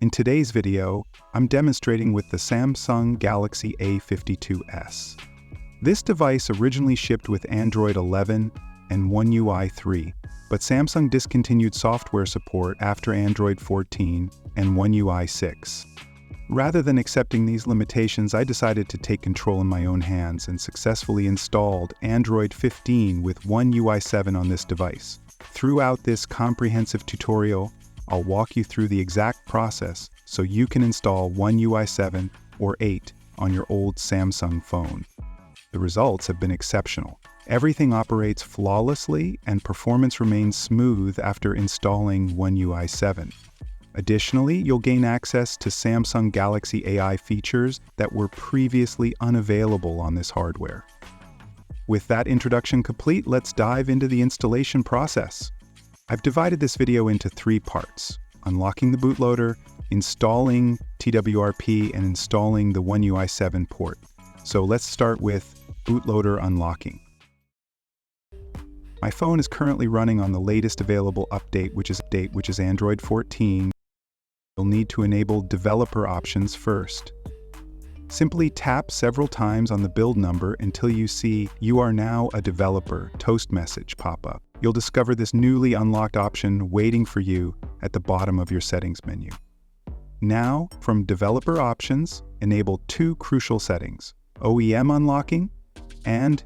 In today's video, I'm demonstrating with the Samsung Galaxy A52s. This device originally shipped with Android 11 and One UI 3, but Samsung discontinued software support after Android 14 and One UI 6. Rather than accepting these limitations, I decided to take control in my own hands and successfully installed Android 15 with One UI 7 on this device. Throughout this comprehensive tutorial, I'll walk you through the exact process so you can install One UI 7 or 8 on your old Samsung phone. The results have been exceptional. Everything operates flawlessly and performance remains smooth after installing One UI 7. Additionally, you'll gain access to Samsung Galaxy AI features that were previously unavailable on this hardware. With that introduction complete, let's dive into the installation process. I've divided this video into 3 parts: unlocking the bootloader, installing TWRP, and installing the One UI 7 port. So let's start with bootloader unlocking. My phone is currently running on the latest available update, which is Android 14. You'll need to enable developer options first. Simply tap several times on the build number until you see "You are now a developer" toast message pop up. You'll discover this newly unlocked option waiting for you at the bottom of your settings menu. Now, from developer options, enable 2 crucial settings: OEM unlocking and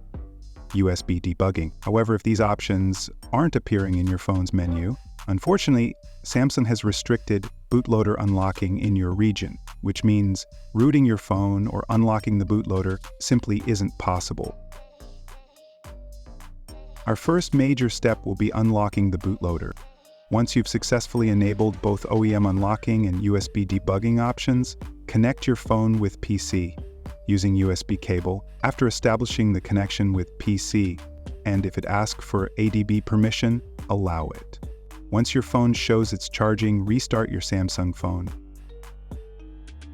USB debugging. However, if these options aren't appearing in your phone's menu, unfortunately, Samsung has restricted bootloader unlocking in your region, which means rooting your phone or unlocking the bootloader simply isn't possible. Our first major step will be unlocking the bootloader. Once you've successfully enabled both OEM unlocking and USB debugging options, connect your phone with PC using USB cable. After establishing the connection with PC, and if it asks for ADB permission, allow it. Once your phone shows it's charging, restart your Samsung phone.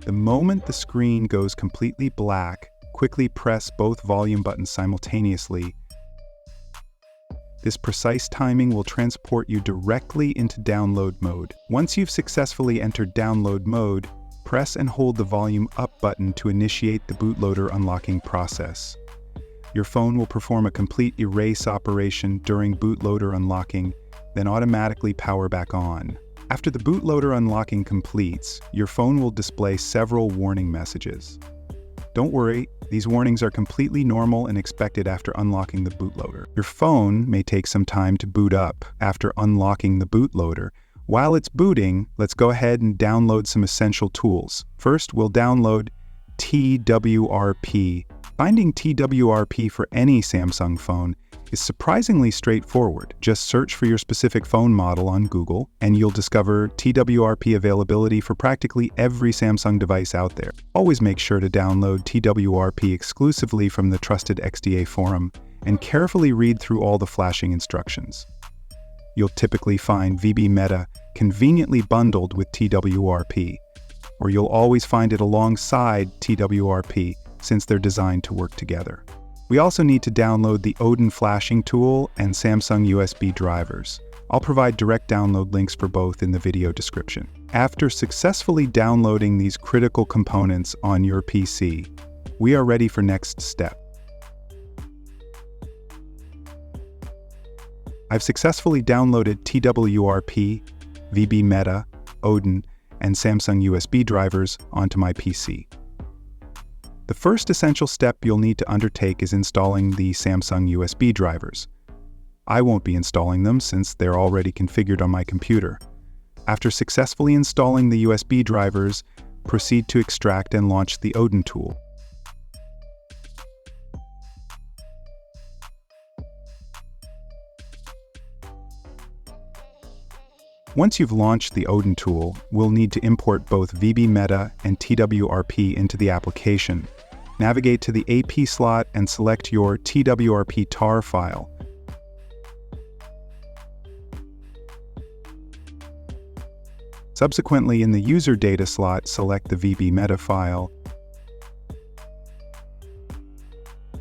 The moment the screen goes completely black, quickly press both volume buttons simultaneously. This precise timing will transport you directly into download mode. Once you've successfully entered download mode, press and hold the volume up button to initiate the bootloader unlocking process. Your phone will perform a complete erase operation during bootloader unlocking, then automatically power back on. After the bootloader unlocking completes, your phone will display several warning messages. Don't worry, these warnings are completely normal and expected after unlocking the bootloader. Your phone may take some time to boot up after unlocking the bootloader. While it's booting, let's go ahead and download some essential tools. First, we'll download TWRP. Finding TWRP for any Samsung phone is surprisingly straightforward. Just search for your specific phone model on Google, and you'll discover TWRP availability for practically every Samsung device out there. Always make sure to download TWRP exclusively from the trusted XDA forum, and carefully read through all the flashing instructions. You'll typically find VB Meta conveniently bundled with TWRP, or you'll always find it alongside TWRP since they're designed to work together. We also need to download the Odin flashing tool and Samsung USB drivers. I'll provide direct download links for both in the video description. After successfully downloading these critical components on your PC, we are ready for next step. I've successfully downloaded TWRP, VB Meta, Odin, and Samsung USB drivers onto my PC. The first essential step you'll need to undertake is installing the Samsung USB drivers. I won't be installing them since they're already configured on my computer. After successfully installing the USB drivers, proceed to extract and launch the Odin tool. Once you've launched the Odin tool, we'll need to import both VB Meta and TWRP into the application. Navigate to the AP slot and select your TWRP tar file. Subsequently, in the user data slot, select the VB Meta file.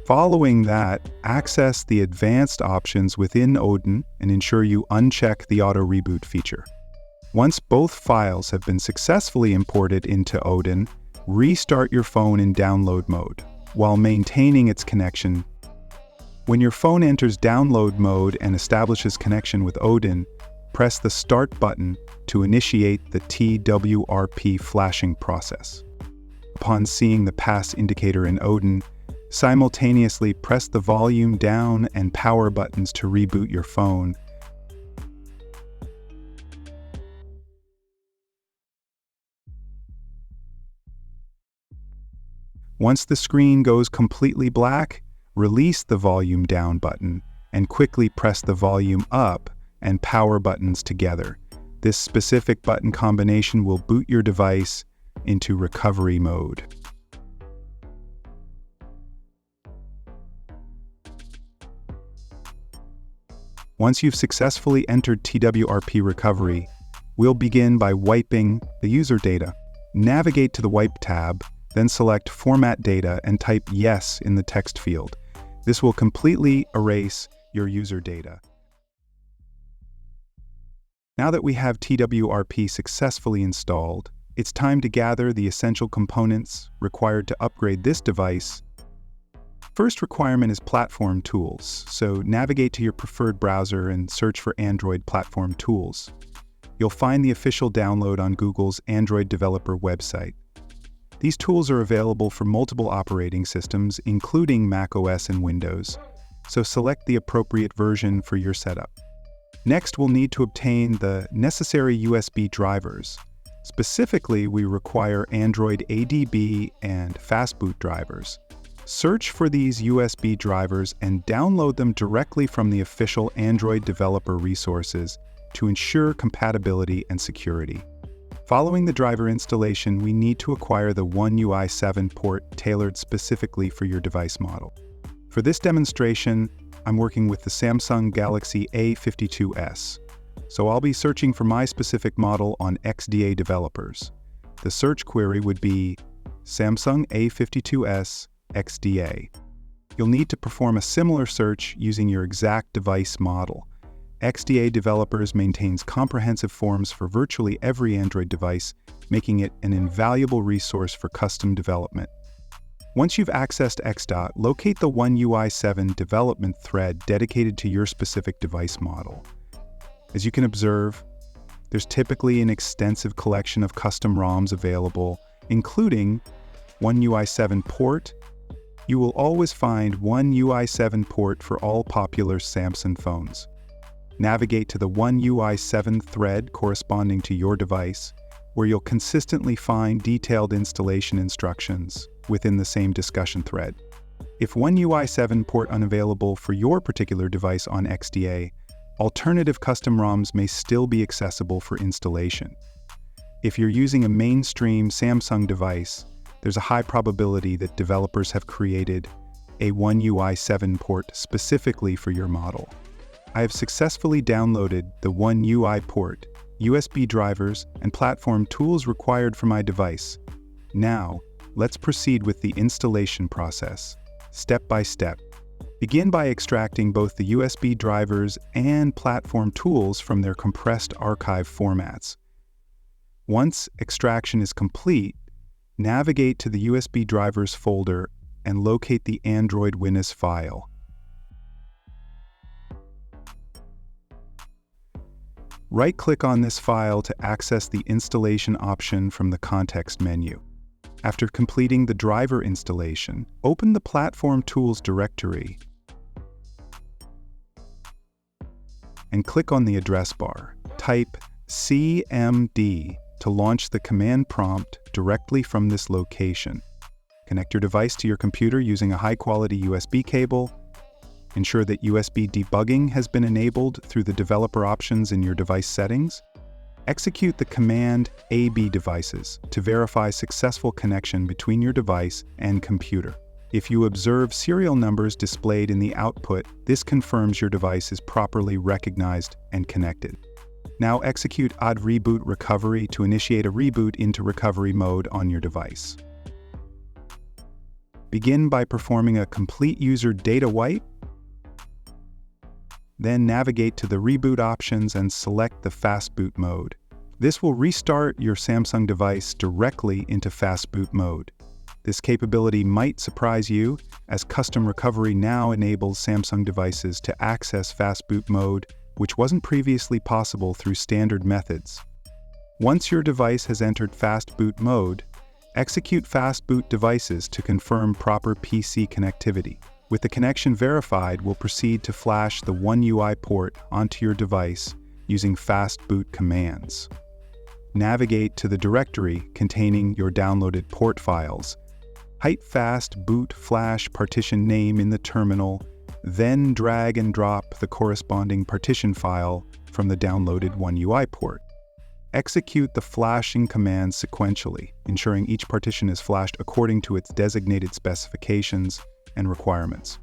Following that, access the advanced options within Odin and ensure you uncheck the auto reboot feature. Once both files have been successfully imported into Odin, restart your phone in download mode while maintaining its connection. When your phone enters download mode and establishes connection with Odin, press the Start button to initiate the TWRP flashing process. Upon seeing the pass indicator in Odin, simultaneously press the volume down and power buttons to reboot your phone. Once the screen goes completely black, release the volume down button and quickly press the volume up and power buttons together. This specific button combination will boot your device into recovery mode. Once you've successfully entered TWRP recovery, we'll begin by wiping the user data. Navigate to the Wipe tab, then select Format Data and type Yes in the text field. This will completely erase your user data. Now that we have TWRP successfully installed, it's time to gather the essential components required to upgrade this device. First requirement is platform tools, so navigate to your preferred browser and search for Android platform tools. You'll find the official download on Google's Android developer website. These tools are available for multiple operating systems, including macOS and Windows, so select the appropriate version for your setup. Next, we'll need to obtain the necessary USB drivers. Specifically, we require Android ADB and Fastboot drivers. Search for these USB drivers and download them directly from the official Android developer resources to ensure compatibility and security. Following the driver installation, we need to acquire the One UI 7 port tailored specifically for your device model. For this demonstration, I'm working with the Samsung Galaxy A52s, so I'll be searching for my specific model on XDA developers. The search query would be Samsung A52s XDA. You'll need to perform a similar search using your exact device model. XDA Developers maintains comprehensive forms for virtually every Android device, making it an invaluable resource for custom development. Once you've accessed XDOT, locate the One UI 7 development thread dedicated to your specific device model. As you can observe, there's typically an extensive collection of custom ROMs available, including One UI 7 port. You will always find One UI 7 port for all popular Samsung phones. Navigate to the One UI 7 thread corresponding to your device, where you'll consistently find detailed installation instructions within the same discussion thread. If One UI 7 port unavailable for your particular device on XDA, alternative custom ROMs may still be accessible for installation. If you're using a mainstream Samsung device, there's a high probability that developers have created a One UI 7 port specifically for your model. I have successfully downloaded the One UI port, USB drivers, and platform tools required for my device. Now, let's proceed with the installation process, step by step. Begin by extracting both the USB drivers and platform tools from their compressed archive formats. Once extraction is complete, navigate to the USB drivers folder and locate the Android WinIS file. Right-click on this file to access the installation option from the context menu. After completing the driver installation, open the Platform Tools directory and click on the address bar. Type CMD to launch the command prompt directly from this location. Connect your device to your computer using a high-quality USB cable. Ensure that USB debugging has been enabled through the developer options in your device settings. Execute the command AB devices to verify successful connection between your device and computer. If you observe serial numbers displayed in the output, this confirms your device is properly recognized and connected. Now execute odd reboot recovery to initiate a reboot into recovery mode on your device. Begin by performing a complete user data wipe. Then navigate to the reboot options and select the Fastboot mode. This will restart your Samsung device directly into Fastboot mode. This capability might surprise you, as Custom Recovery now enables Samsung devices to access Fastboot mode, which wasn't previously possible through standard methods. Once your device has entered Fastboot mode, execute Fastboot devices to confirm proper PC connectivity. With the connection verified, we'll proceed to flash the One UI port onto your device using Fastboot commands. Navigate to the directory containing your downloaded port files. Type Fastboot flash partition name in the terminal, then drag and drop the corresponding partition file from the downloaded One UI port. Execute the flashing commands sequentially, ensuring each partition is flashed according to its designated specifications and requirements.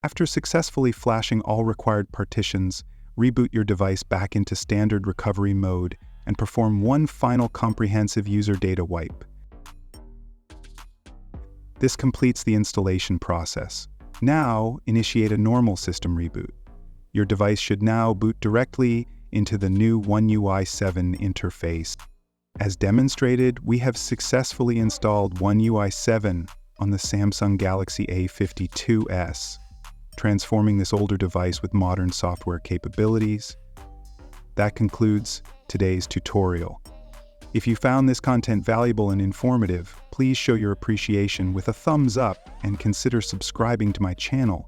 After successfully flashing all required partitions, reboot your device back into standard recovery mode and perform one final comprehensive user data wipe. This completes the installation process. Now, initiate a normal system reboot. Your device should now boot directly into the new One UI 7 interface. As demonstrated, we have successfully installed One UI 7 on the Samsung Galaxy A52s. Transforming this older device with modern software capabilities. That concludes today's tutorial. If you found this content valuable and informative, please show your appreciation with a thumbs up and consider subscribing to my channel